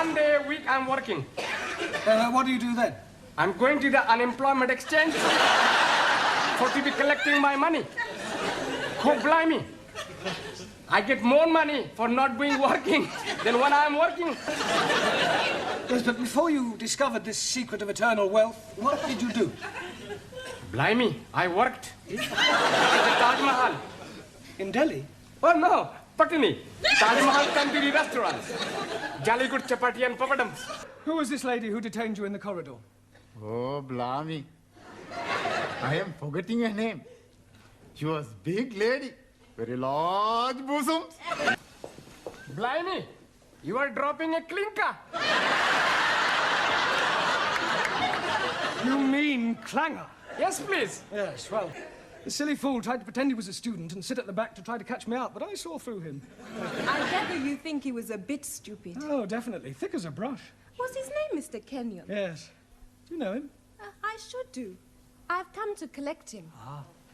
one day a week I'm working. What do you do then? I'm going to the unemployment exchange to be collecting my money. Oh, blimey. I get more money for not being working than when I'm working. Yes, but before you discovered this secret of eternal wealth, what did you do? Blimey, I worked at the Taj Mahal. In Delhi? Oh, no, Patni. Taj Mahal Tandoori restaurant. Jolly good chapati and papadums. Who was this lady who detained you in the corridor? Oh, Blimey. I am forgetting her name. She was big lady. Very large bosoms. Blimey, you are dropping a clinker. You mean clanger? Yes, please. Yes, well, the silly fool tried to pretend he was a student and sit at the back to try to catch me out, but I saw through him. I gather you think he was a bit stupid. Oh, definitely. Thick as a brush. What's his name, Mr. Kenyon? Yes. Do you know him? I should do. I've come to collect him.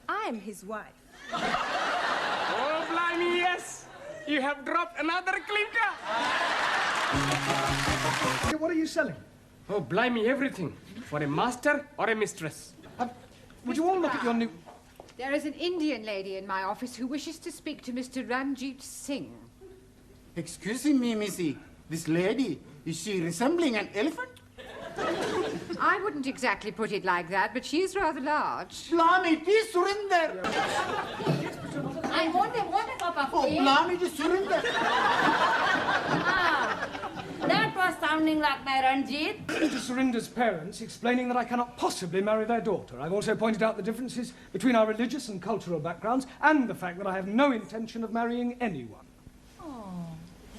I am his wife. Oh, blimey, yes. You have dropped another clinker. Hey, what are you selling? Oh, blimey, everything. For a master or a mistress. Would you all look at your new... There is an Indian lady in my office who wishes to speak to Mr. Ranjit Singh. Excuse me, missy. This lady, is she resembling an elephant? I wouldn't exactly put it like that, but she is rather large. Blimey, it is Surinder. I wonder what about Oh, Blimey, it is Surinder. That was sounding like my Ranjit. To Surinder's parents, explaining that I cannot possibly marry their daughter. I've also pointed out the differences between our religious and cultural backgrounds and the fact that I have no intention of marrying anyone.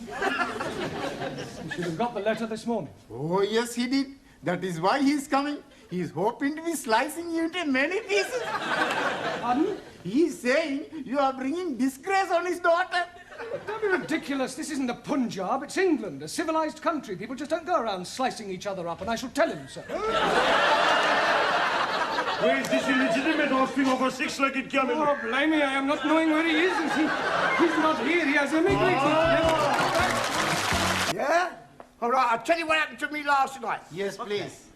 You should have got the letter this morning. Oh, yes, he did. That is why he is coming. He is hoping to be slicing you into many pieces. Pardon? He is saying you are bringing disgrace on his daughter. Don't be ridiculous. This isn't the Punjab, it's England, a civilized country. People just don't go around slicing each other up, and I shall tell him so. Where is this illegitimate offspring of a six-legged camel? Oh, blimey, I am not knowing where he is. He's not here. He has immigrated. Yeah? All right, I'll tell you what happened to me last night. Yes, please.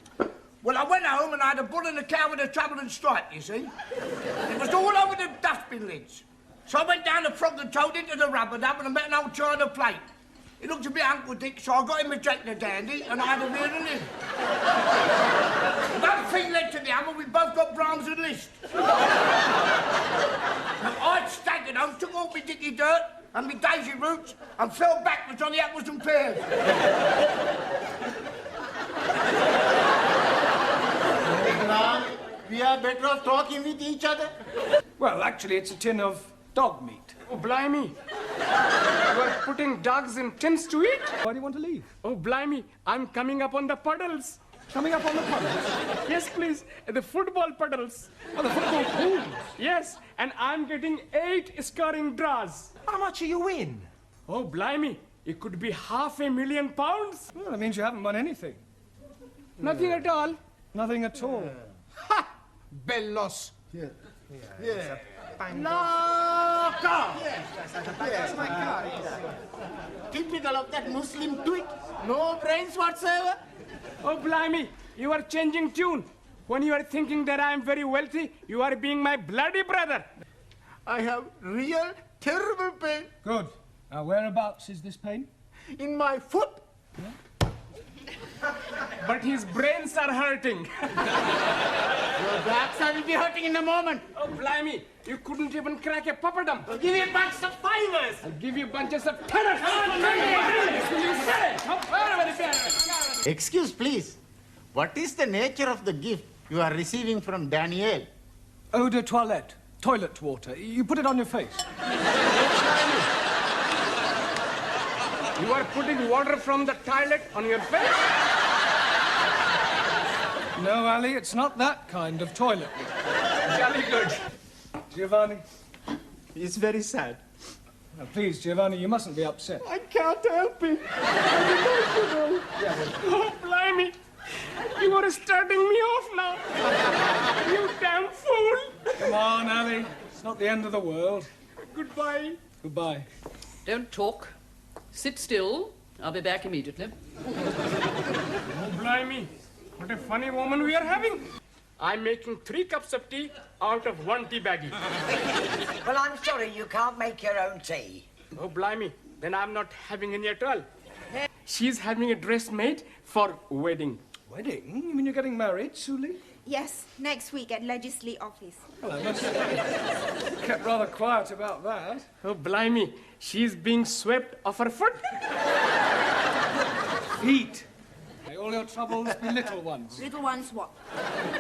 Well, I went home and I had a bull and a cow with a trouble and stripe, you see. It was all over the dustbin lids. So I went down the frog and toad into the rubber dump and I met an old china plate. It looked a bit Uncle Dick, so I got him a Jack the Dandy and I had a rear and in. One thing led to the other, we both got Brahms and Liszt. I staggered home, took all my dicky dirt and my daisy roots and fell backwards on the apples and pears. We are better off talking with each other. Well, actually, it's a tin of dog meat. Oh, blimey. You are putting dogs in tins to eat? Why do you want to leave? Oh, blimey. I'm coming up on the puddles. Coming up on the puddles? Yes, please. The football puddles. Oh, the football pools. Yes, and I'm getting 8 scoring draws. How much are you in? Oh, blimey. It could be £500,000. Well, that means you haven't won anything. Nothing at all. Nothing at all. Ha! Bellos. Yeah. Typical of that Muslim twit. No brains whatsoever. Oh, blimey. You are changing tune. When you are thinking that I am very wealthy, you are being my bloody brother. I have real terrible pain Good. Now, whereabouts is this pain? in my foot. But his brains are hurting. Your backside will be hurting in a moment. Oh, blimey. You couldn't even crack a papadum. I'll give you a bunch of fivers. I'll give you bunches of tenors. Excuse, please. What is the nature of the gift you are receiving from Danielle? Eau de toilette. Toilet water. You put it on your face. You are putting water from the toilet on your face? No, Ali, it's not that kind of toilet. Jolly good. Giovanni. It's very sad. Now, please, Giovanni, you mustn't be upset. I can't help it. Oh, blimey. You are starting me off now. You damn fool. Come on, Ali. It's not the end of the world. Goodbye. Goodbye. Don't talk. Sit still. I'll be back immediately. Oh, blimey. What a funny woman we are having. I'm making 3 cups of tea out of 1 tea baggie. Well, I'm sorry you can't make your own tea. Oh, blimey. Then I'm not having any at all. She's having a dress made for wedding. Wedding? You mean you're getting married, Suli? Yes, next week at Legislative Office. Well, I must say, you kept rather quiet about that. Oh, blimey. She's being swept off her foot. Feet. May all your troubles be little ones. Little ones what?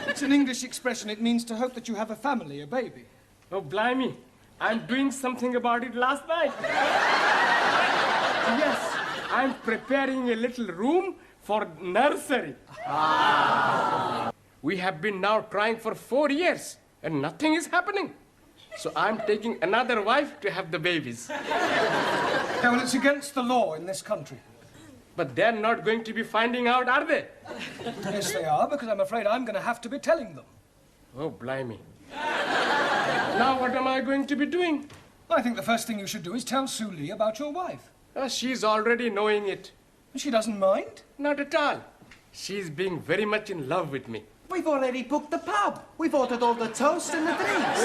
It's an English expression. It means to hope that you have a family, a baby. Oh, blimey. I'm doing something about it last night. Yes, I'm preparing a little room for nursery. We have been now trying for 4 years, and nothing is happening. So I'm taking another wife to have the babies. Yeah, well, it's against the law in this country. But they're not going to be finding out, are they? Yes, they are, because I'm afraid I'm going to have to be telling them. Oh, blimey. Now what am I going to be doing? I think the first thing you should do is tell Suli about your wife. She's already knowing it. She doesn't mind? Not at all. She's being very much in love with me. We've already booked the pub. We've ordered all the toast and the drinks.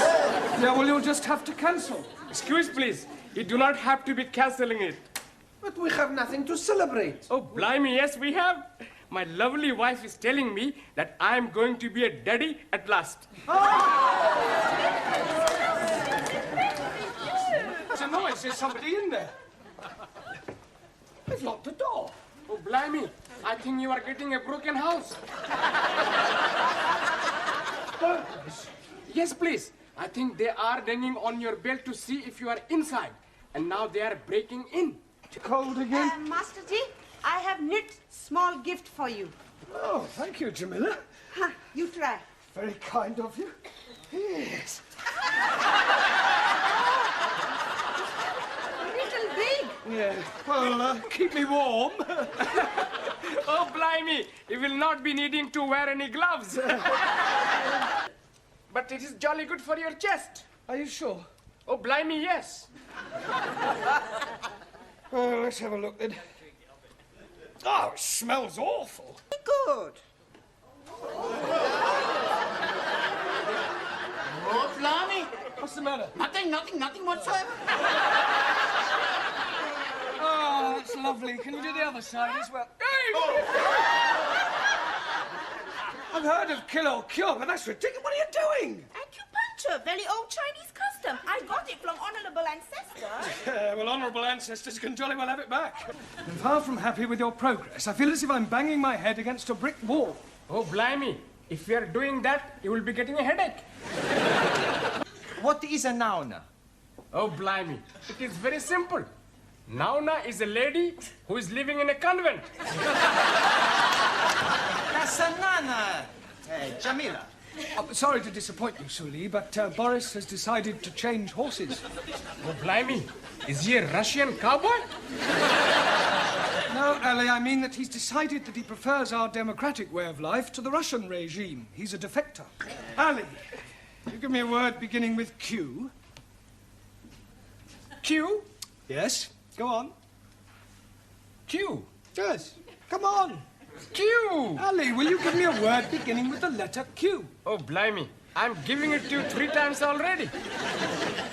Yeah, well, you'll just have to cancel. Excuse, please. You do not have to be cancelling it. But we have nothing to celebrate. Oh, blimey, yes, we have. My lovely wife is telling me that I'm going to be a daddy at last. There's a noise. There's somebody in there. They've locked the door. Oh, blimey. I think you are getting a broken house. Burglars? Yes, please. I think they are ringing on your bell to see if you are inside. And now they are breaking in. Cold again? Master Ji, I have knit small gift for you. Oh, thank you, Jamila. You try. Very kind of you. Yes. Little big. Yeah. Well, keep me warm. Oh, blimey. You will not be needing to wear any gloves. But it is jolly good for your chest. Are you sure? Oh, blimey, yes. Well, let's have a look then. Oh, it smells awful. Good. Oh, blimey. What's the matter? Nothing whatsoever. Oh, that's lovely. Can you do the other side as well? I've heard of kill or cure, but that's ridiculous. What are you doing? Acupuncture, very old Chinese custom. I got it from honorable ancestors. Well, honourable ancestors can jolly well have it back. I'm far from happy with your progress. I feel as if I'm banging my head against a brick wall. Oh, blimey. If you are doing that, you will be getting a headache. What is a noun? Oh, blimey. It is very simple. Nauna is a lady who is living in a convent. That's a nana. Jamila. Oh, sorry to disappoint you, Suli, but Boris has decided to change horses. Oh, blimey. Is he a Russian cowboy? No, Ali, I mean that he's decided that he prefers our democratic way of life to the Russian regime. He's a defector. Ali, you give me a word beginning with Q. Q? Yes, go on. Q. Yes, come on. Q. Ali, will you give me a word beginning with the letter Q? Oh, blimey. I'm giving it to you 3 times already.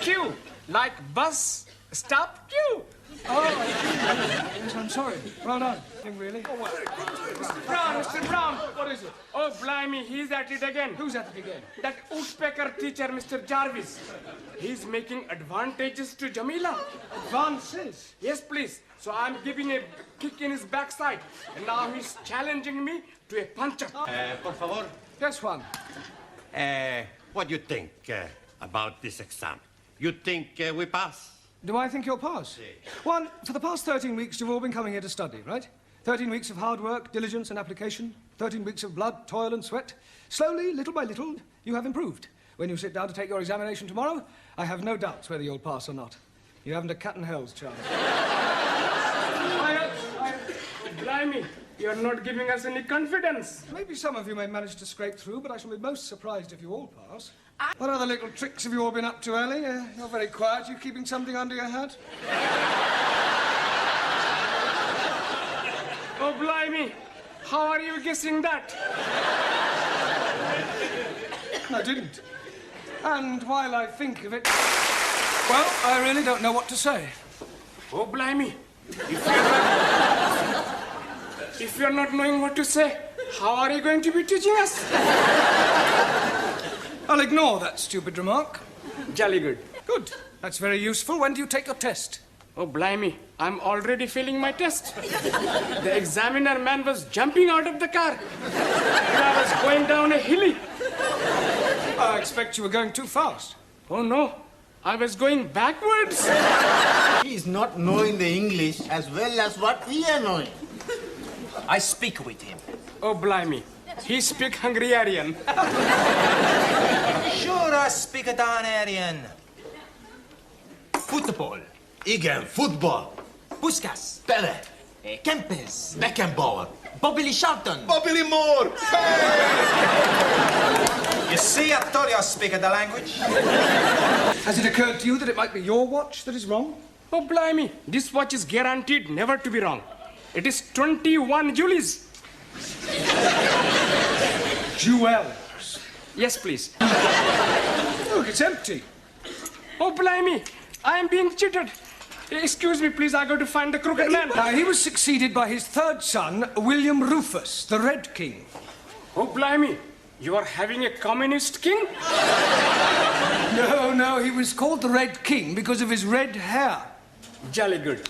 Q. Like bus, stop, Q. Oh, yes, I'm sorry. Well done. Really? Oh, well. Mr. Brown. What is it? Oh, blimey, he's at it again. Who's at it again? That woodpecker teacher, Mr. Jarvis. He's making advantages to Jamila. Advances? Yes, please. So I'm giving a kick in his backside. And now he's challenging me to a punch-up. Por favor. Yes, Juan. What do you think about this exam? You think we pass? Do I think you'll pass? Juan, for the past 13 weeks, you've all been coming here to study, right? 13 weeks of hard work, diligence and application. 13 weeks of blood, toil and sweat. Slowly, little by little, you have improved. When you sit down to take your examination tomorrow, I have no doubts whether you'll pass or not. You haven't a cat and hell's chance. Blimey, you're not giving us any confidence. Maybe some of you may manage to scrape through, but I shall be most surprised if you all pass. What other little tricks have you all been up to, Ellie? You're very quiet. You keeping something under your hat? Oh, blimey. How are you guessing that? I didn't. And while I think of it, well, I really don't know what to say. Oh, blimey. If you're not knowing what to say, how are you going to be teaching us? I'll ignore that stupid remark. Jolly good. Good. That's very useful. When do you take your test? Oh, blimey. I'm already failing my test. The examiner man was jumping out of the car. And I was going down a hilly. I expect you were going too fast. Oh, no. I was going backwards. He is not knowing the English as well as what we are knowing. I speak with him. Oh, blimey. He speak Hungarian. Sure, I speak a Danarian. Football. Igen, football. Puskas. Pele. Kempes. Beckenbauer. Bobby Charlton. Bobby Moore. You see, I told you I speak the language. Has it occurred to you that it might be your watch that is wrong? Oh, blimey. This watch is guaranteed never to be wrong. It is 21 Julies. Jewels. Yes, please. Look, it's empty. Oh, blimey. I am being cheated. Excuse me, please. I got to find the crooked man. He was succeeded by his third son, William Rufus, the Red King. Oh, blimey. You are having a communist king? No, he was called the Red King because of his red hair. Jolly good.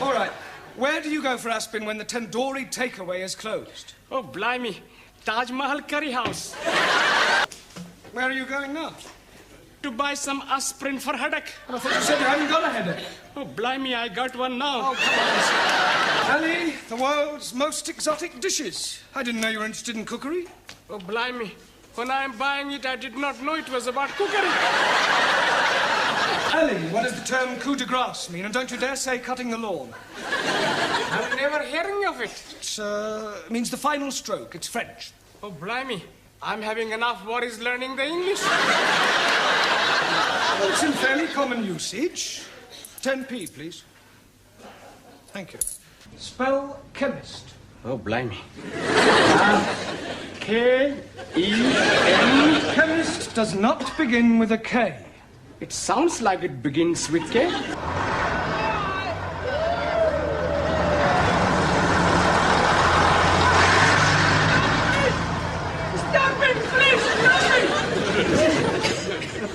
All right. Where do you go for Aspin when the tandoori takeaway is closed? Oh, blimey. Taj Mahal Curry House. Where are you going now? To buy some aspirin for headache. Well, I thought you said you hadn't got a headache. Oh, blimey, I got one now. Oh, come on. Ali, the world's most exotic dishes. I didn't know you were interested in cookery. Oh, blimey. When I'm buying it, I did not know it was about cookery. Ali, what does the term coup de grace mean? And don't you dare say cutting the lawn. I'm never hearing of it. It means the final stroke. It's French. Oh, blimey. I'm having enough worries learning the English. Well, it's in fairly common usage. 10p, please. Thank you. Spell chemist. Oh, blimey. K-E-M. Chemist does not begin with a K. It sounds like it begins with K.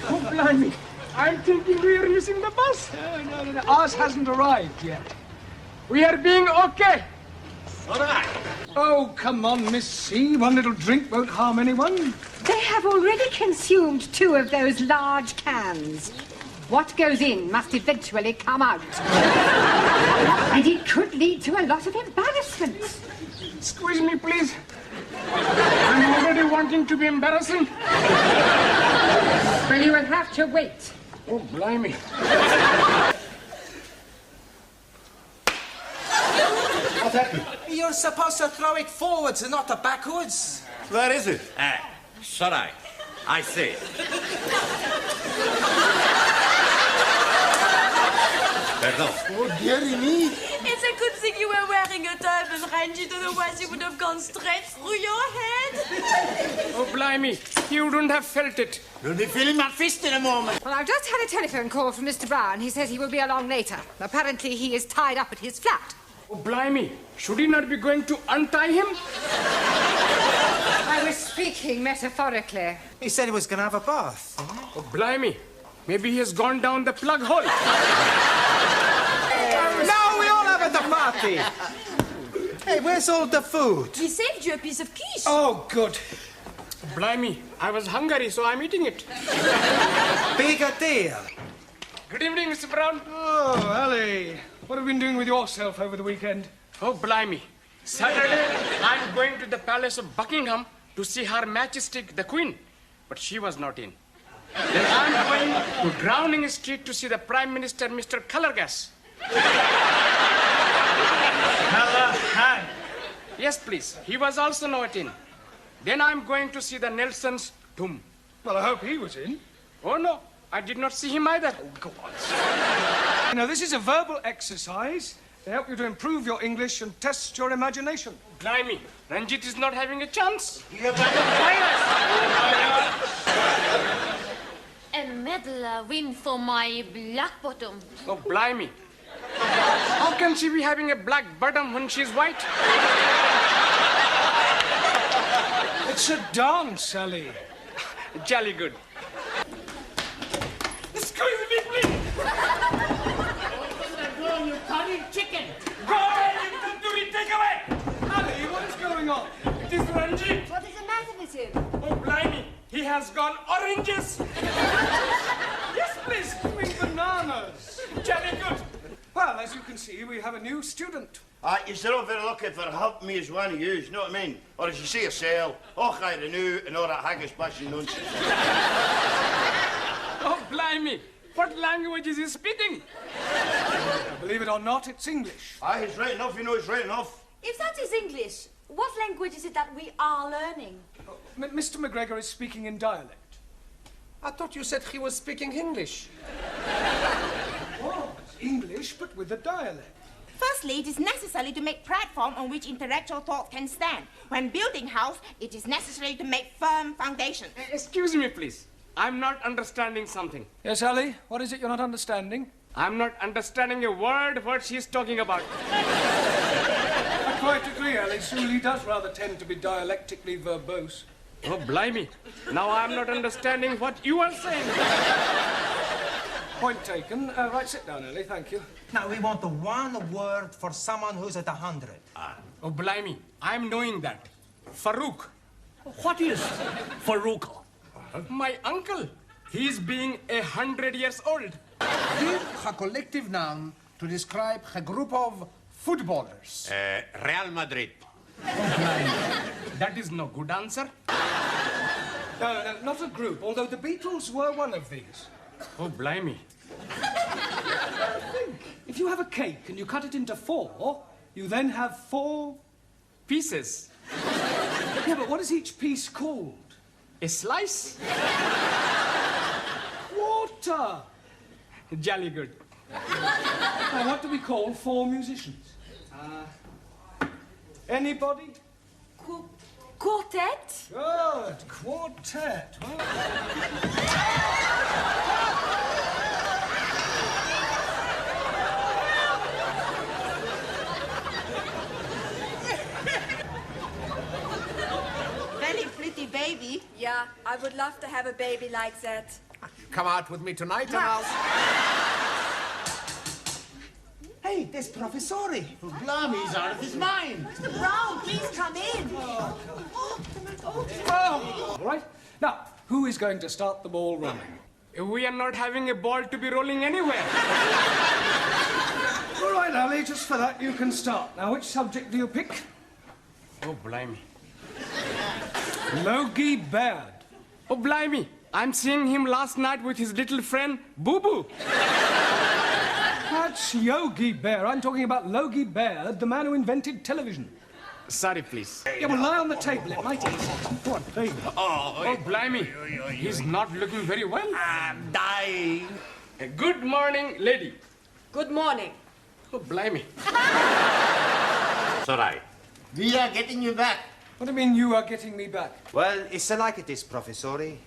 Oh, blimey. I'm thinking we are missing the bus. No. Ours hasn't arrived yet. We are being okay. All right. Oh, come on, Miss C. One little drink won't harm anyone. They have already consumed 2 of those large cans. What goes in must eventually come out. And it could lead to a lot of embarrassment. Squeeze me, please. I'm already wanting to be embarrassing. Well, you will have to wait. Oh, blimey. What happened? You're supposed to throw it forwards and not backwards. Where is it? Sorry. I see. Pardon. Oh, dearie me. It's a good thing you were wearing a turban, Ranjit, otherwise you would have gone straight through your head. Oh, blimey. You wouldn't have felt it. You'll be feeling my fist in a moment. Well, I've just had a telephone call from Mr. Brown. He says he will be along later. Apparently, he is tied up at his flat. Oh, blimey. Should he not be going to untie him? I was speaking metaphorically. He said he was going to have a bath. Oh, blimey. Maybe he has gone down the plug hole. Now we all have at the party. Hey, where's all the food? He saved you a piece of quiche. Oh, good. Blimey. I was hungry, so I'm eating it. Bigger deal. Good evening, Mr. Brown. Oh, Ali. What have you been doing with yourself over the weekend? Oh, blimey. Saturday, I'm going to the Palace of Buckingham to see Her Majesty the Queen. But she was not in. Then I'm going to Downing Street to see the Prime Minister, Mr. Colorgas. Callahan. Yes, please. He was also not in. Then I'm going to see the Nelson's tomb. Well, I hope he was in. Oh, no. I did not see him either. Oh, go on. You know, this is a verbal exercise, They help you to improve your English and test your imagination. Blimey, Ranjit is not having a chance. A medal win for my black bottom. Oh, blimey. How can she be having a black bottom when she's white? It's a dance, Sally. Jolly good. Excuse me, please. You cutting chicken. Go ahead, you can do it. Take away. Ali, what is going on? It is Ranjit. What is the matter with him? Oh, blimey. He has gone oranges. Yes, please. Doing bananas. Jolly good. Well, as you can see, we have a new student. You're all very lucky for helping me as one of you, you know what I mean? Or as you say yourself, I renew and all that haggis bashing nonsense. Oh, blimey. What language is he speaking? Believe it or not, it's English. He's right enough, you know he's right enough. If that is English, what language is it that we are learning? Mr. McGregor is speaking in dialect. I thought you said he was speaking English. Oh, it's English, but with a dialect. Firstly, it is necessary to make platform on which intellectual thought can stand. When building house, it is necessary to make firm foundation. Excuse me, please. I'm not understanding something. Yes, Ali? What is it you're not understanding? I'm not understanding a word what she's talking about. I quite agree, Ali. Suli does rather tend to be dialectically verbose. Oh, blimey. Now I'm not understanding what you are saying. Point taken. Right, sit down, Ali. Thank you. Now, we want the one word for someone who's at 100. Oh, blimey. I'm knowing that. Farouk. What is Farouk? My uncle. He's being 100 years old. Give a collective noun to describe a group of footballers. Real Madrid. That is no good answer. No, not a group, although the Beatles were one of these. Oh, blimey. If you have a cake and you cut it into 4, you then have 4 pieces. Yeah, but what is each piece called? A slice. Quarter. Jolly good. Now, what do we call 4 musicians? Anybody? Quartet? Good, quartet. Very pretty baby. Yeah, I would love to have a baby like that. Come out with me tonight and I'll... Hey, there's Professori. Blimey, he's out of his mind. Mr. Brown, please come in. All right. Now, who is going to start the ball rolling? We are not having a ball to be rolling anywhere. All right, Ali, just for that, you can start. Now, which subject do you pick? Oh, blimey. Logie Baird. Oh, blimey. I'm seeing him last night with his little friend, Boo Boo. That's Yogi Bear. I'm talking about Logie Baird, the man who invented television. Sorry, please. Yeah, well, lie on the table. It might ease it. Go on, baby. Oh, blimey. He's not looking very well. I'm dying. Good morning, lady. Good morning. Oh, blimey. It's all right. We are getting you back. What do you mean you are getting me back? Well, it's like it is, Professori.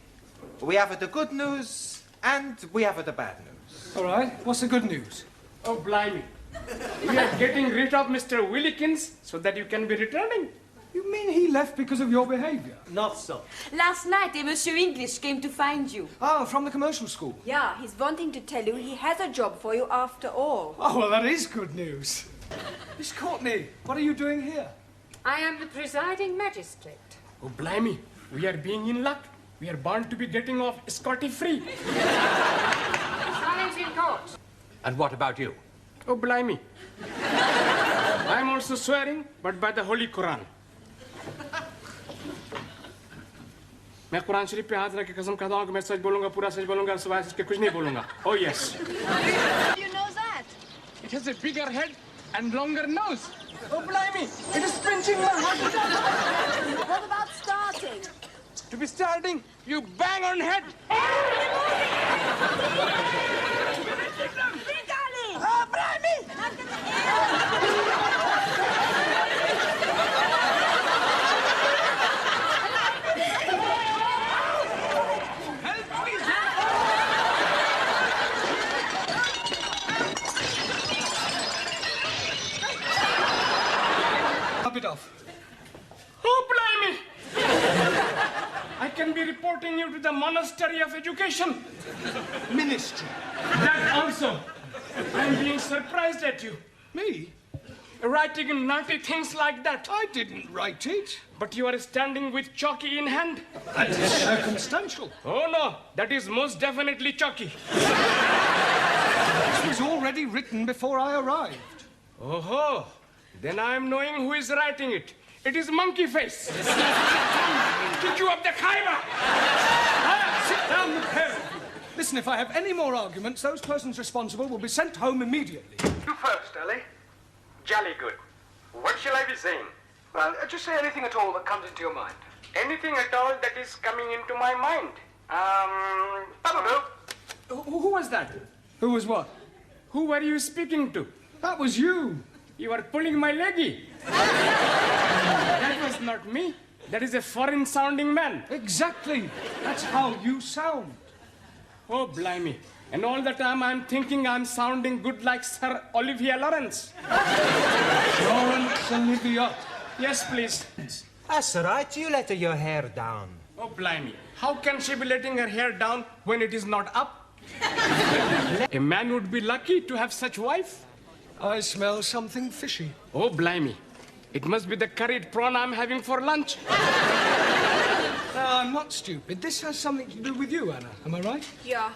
We have the good news and we have the bad news. All right. What's the good news? Oh, blimey. We are getting rid of Mr. Willikins so that you can be returning. You mean he left because of your behavior? Not so. Last night, Monsieur English came to find you. Ah, from the commercial school. Yeah, he's wanting to tell you he has a job for you after all. Oh, well, that is good news. Miss Courtney, what are you doing here? I am the presiding magistrate. Oh, blimey. We are being in luck. We are bound to be getting off scotty-free. Silence in court. And what about you? Oh, blimey. I'm also swearing, but by the Holy Quran. मैं कुरान शरीफ पे हाथ रख के कसम खाता हूँ कि मैं सच बोलूँगा, पूरा सच बोलूँगा, सिवाय सच के कुछ नहीं बोलूँगा. Oh, yes. You know that? It has a bigger head and longer nose. Oh, blimey. It is pinching my heart. What about starting? To be starting, you bang on head. Big Ali! Oh, Blimey! Rub it off. Oh, blimey! I can be reporting you to the Monastery of Education. Ministry. That also. I'm being surprised at you. Me? Writing naughty things like that. I didn't write it. But you are standing with chalky in hand. That is circumstantial. Oh, no. That is most definitely chalky. This was already written before I arrived. Oh, then I am knowing who is writing it. It is Monkey Face. Kick you up the Khyber. Sit down, the pair of you. Listen, if I have any more arguments, those persons responsible will be sent home immediately. You first, Ellie. Jolly good. What shall I be saying? Well, just say anything at all that comes into your mind. Anything at all that is coming into my mind. I don't know. Who was that? Who was what? Who were you speaking to? That was you. You are pulling my leggy. That was not me. That is a foreign-sounding man. Exactly. That's how you sound. Oh, blimey. And all the time I'm thinking I'm sounding good like Sir Olivia Lawrence. Lawrence Olivia. Yes, please. That's right. You let your hair down. Oh, blimey. How can she be letting her hair down when it is not up? A man would be lucky to have such wife. I smell something fishy. Oh, blimey. It must be the curried prawn I'm having for lunch. I'm not stupid. This has something to do with you, Anna. Am I right? Yeah.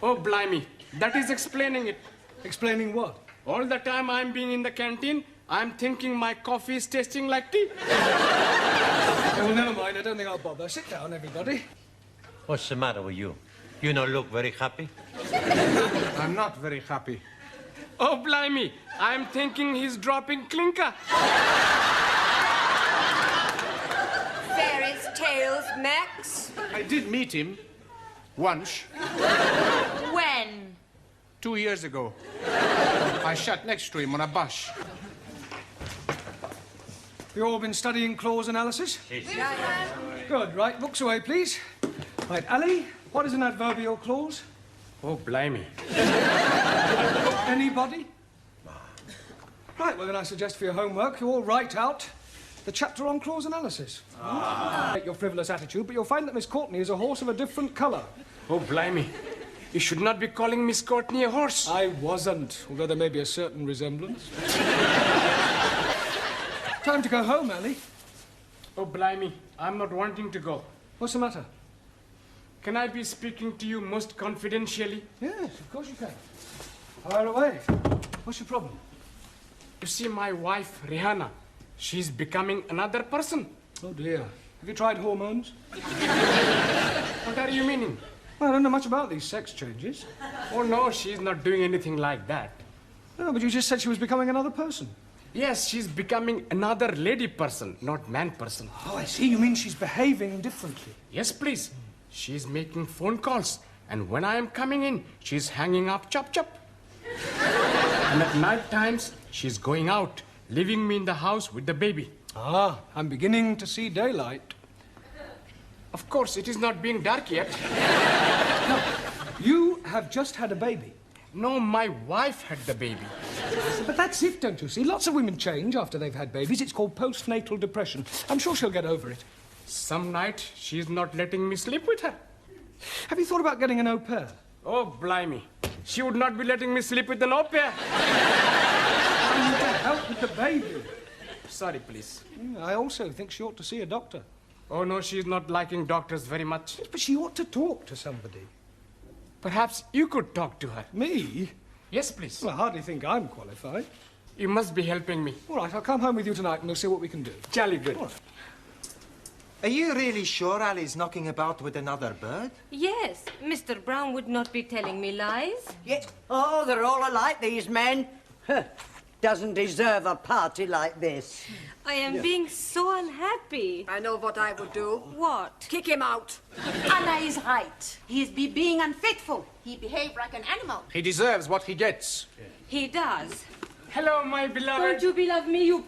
Oh, blimey. That is explaining it. Explaining what? All the time I'm being in the canteen, I'm thinking my coffee is tasting like tea. Oh, never mind. I don't think I'll bother. Sit down, everybody. What's the matter with you? You don't look very happy. I'm not very happy. Oh, blimey. I'm thinking he's dropping clinker. Fairies tales, Max. I did meet him once, When? 2 years ago. I sat next to him on a bus. You all been studying clause analysis? Good. Right, books away, please. Right, Ali, what is an adverbial clause? Oh, blimey. Anybody? Right, well, then I suggest for your homework you all write out the chapter on clause analysis. Take your frivolous attitude, but you'll find that Miss Courtney is a horse of a different colour. Oh, blimey. You should not be calling Miss Courtney a horse. I wasn't, although there may be a certain resemblance. Time to go home, Ali. Oh, blimey. I'm not wanting to go. What's the matter? Can I be speaking to you most confidentially? Yes, of course you can. Fire away. What's your problem? You see, my wife, Rihanna, she's becoming another person. Oh, dear. Have you tried hormones? What are you meaning? Well, I don't know much about these sex changes. Oh, no, she's not doing anything like that. No, but you just said she was becoming another person. Yes, she's becoming another lady person, not man person. Oh, I see. You mean she's behaving differently? Yes, please. She's making phone calls, and when I am coming in, she's hanging up chop chop. And at night times, she's going out, leaving me in the house with the baby. Ah, I'm beginning to see daylight. Of course, it is not being dark yet. No, you have just had a baby. No, my wife had the baby. But that's it, don't you see? Lots of women change after they've had babies. It's called postnatal depression. I'm sure she'll get over it. Some night, she's not letting me sleep with her. Have you thought about getting an au pair? Oh, blimey. She would not be letting me sleep with an au pair. I need to help with the baby. Sorry, please. I also think she ought to see a doctor. Oh, no, she's not liking doctors very much. But she ought to talk to somebody. Perhaps you could talk to her. Me? Yes, please. Well, I hardly think I'm qualified. You must be helping me. All right, I'll come home with you tonight and we'll see what we can do. Jolly good. All right. Are you really sure Ali's knocking about with another bird? Yes. Mr. Brown would not be telling me lies. Yes. Oh, they're all alike, these men. Doesn't deserve a party like this. I am being so unhappy. I know what I would do. What? Kick him out. Anna is right. He is being unfaithful. He behaved like an animal. He deserves what he gets. He does. Hello, my beloved. Don't you beloved me, you...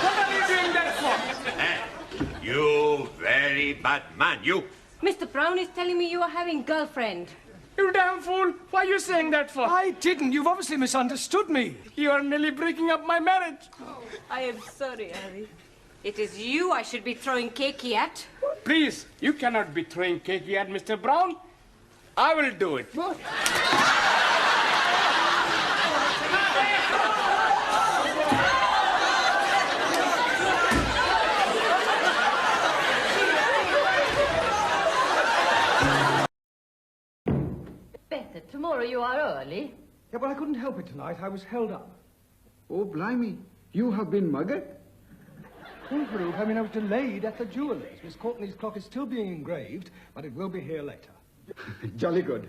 What are you doing that for? You very bad man, you. Mr. Brown is telling me you are having girlfriend. You damn fool! Why are you saying that for? I didn't. You've obviously misunderstood me. You are nearly breaking up my marriage. I am sorry, Harry. It is you I should be throwing cakey at. Please, you cannot be throwing cakey at Mr. Brown. I will do it. What? Better. Tomorrow you are early. Yeah, but I couldn't help it tonight. I was held up. Oh, blimey. You have been muggered? Oh, Farouk, I mean, I was delayed at the jeweller's. Miss Courtney's clock is still being engraved, but it will be here later. Jolly good.